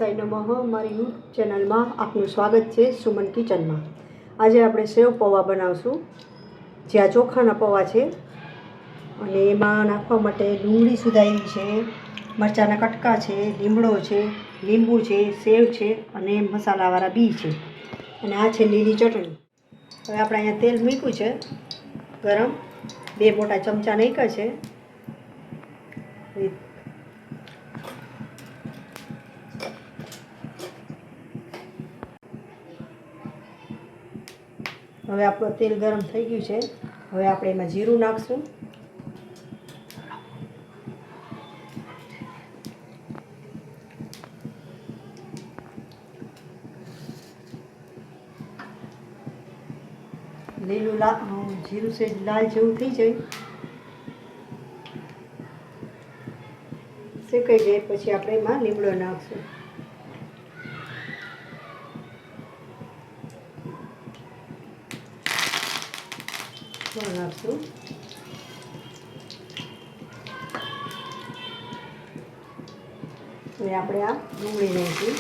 સાઈ નમઃ મારી યુટ્યુબ ચેનલમાં આપનું સ્વાગત છે સુમન કિચનમાં। આજે આપણે સેવ પૌવા બનાવશું, જે આ ચોખાના પૌવા છે અને એમાં નાખવા માટે ડુંગળી સુધારી છે, મરચાંના કટકા છે, લીમડો છે, લીંબુ છે, સેવ છે અને મસાલાવાળા બી છે અને આ છે લીલી ચટણી। હવે આપણે અહીંયા તેલ મૂક્યું છે ગરમ, 2 મોટા ચમચા નાખ્યા છે। હવે આપણું તેલ ગરમ થઈ ગયું છે। હવે આપણે એમાં જીરું નાખશું, લીલું જીરું છે લાલ જેવું થઈ જાય, શેકાઈ જાય પછી આપણે એમાં લીમડો નાખશું। નાખશું હવે આપણે આ ડુંગળી નાખીશું,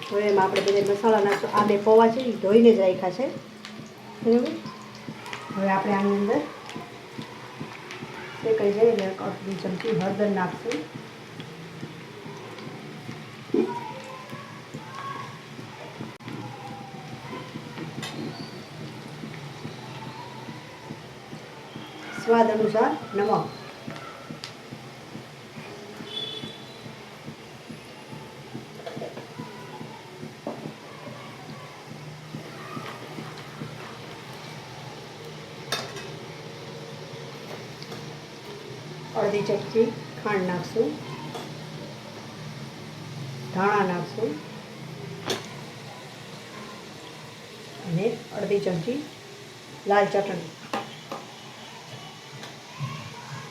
હવે એમાં આપણે બધા મસાલા નાખશું। આ 2 પૌવા છે એ ધોઈને જ રાખ્યા છે, બરાબર। હવે આપણે આની અંદર શેકાઈ જાય એટલે અડધી ચમચી હળદર નાખશું, સ્વાદ અનુસાર નમક, અડધી ચમચી ખાંડ નાખશું, ધાણા નાખશું અને અડધી ચમચી લાલ ચટણી।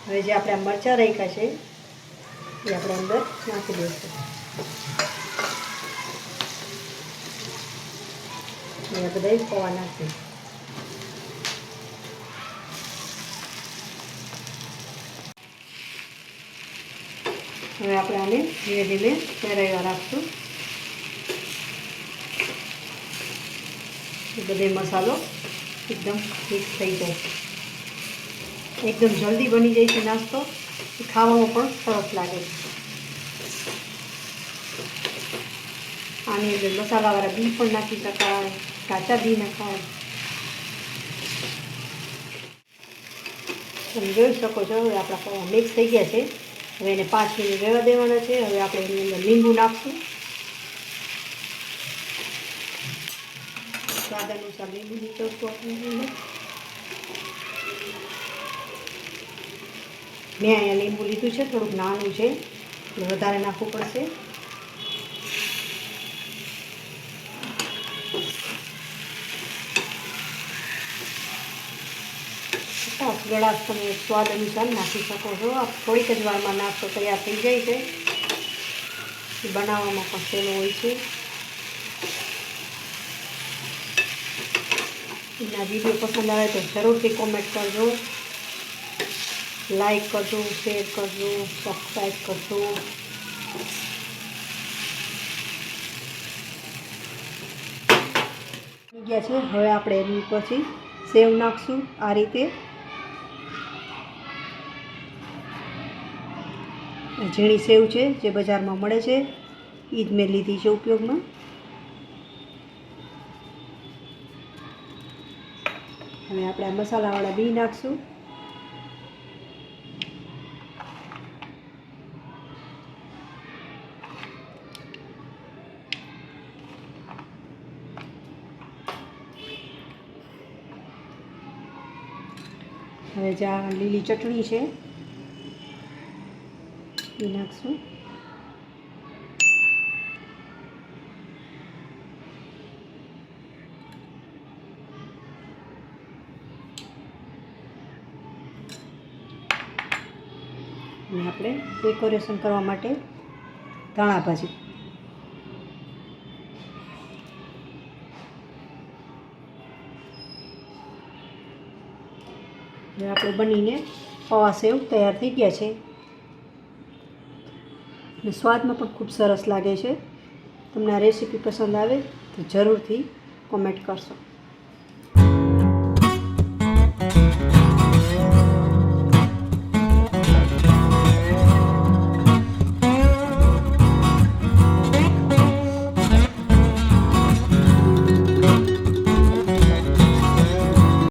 હવે જે આપણે મરચાં રાખ્યા છે એ આપણે અંદર નાખી દઈશું, એ બધા પૌવા નાખીએ। હવે આપણે આને ધીમે ધીમે ફેરવ્યા રાખશું, બધો મસાલો એકદમ મિક્સ થઈ જાય। એકદમ જલ્દી બની જાય છે નાસ્તો, ખાવામાં પણ સરસ લાગે છે। આની અંદર મસાલાવાળા બી પણ નાખી શકાય, કાચા બી નખાય। તમે જોઈ શકો છો હવે આપણા પૌવા મિક્સ થઈ ગયા છે। હવે એને 5 મિનિટ રહેવા દેવાના છે। હવે આપણે એની અંદર લીંબુ નાખશું, સ્વાદ અનુસાર લીંબુ નીચોવશું આપણે અંદર। મેં અહીંયા લીંબુ લીધું છે, થોડુંક નાનું છે એટલે વધારે નાખવું પડશે। ગળાશ તમે સ્વાદ અનુસાર નાખી શકો છો। આ થોડીક જ વારમાં નાસ્તો તૈયાર થઈ જાય છે, બનાવવામાં પણ સહેલો હોય છે। એના વિડીયો પસંદ આવે તો જરૂરથી કોમેન્ટ કરજો, લાઈક કરજો, શેર કરજો, સબસ્ક્રાઈબ કરજો। ગયા છે હવે આપણે એની પછી સેવ નાખશું। આ રીતે ઝીણી સેવ છે જે બજારમાં મળે છે એ જ મેં લીધી છે ઉપયોગમાં। હવે આપણે આ મસાલાવાળા બી નાખશું, હવે જે આ લીલી ચટણી છે એ નાખશું, અને આપણે ડેકોરેશન કરવા માટે ધાણા ભાજી હવે આપણે બનીને પૌવા સેવ તૈયાર થઈ ગયા છે અને સ્વાદમાં પણ ખૂબ સરસ લાગે છે. તમને આ રેસીપી પસંદ આવે તો જરૂરથી કોમેન્ટ કરશો.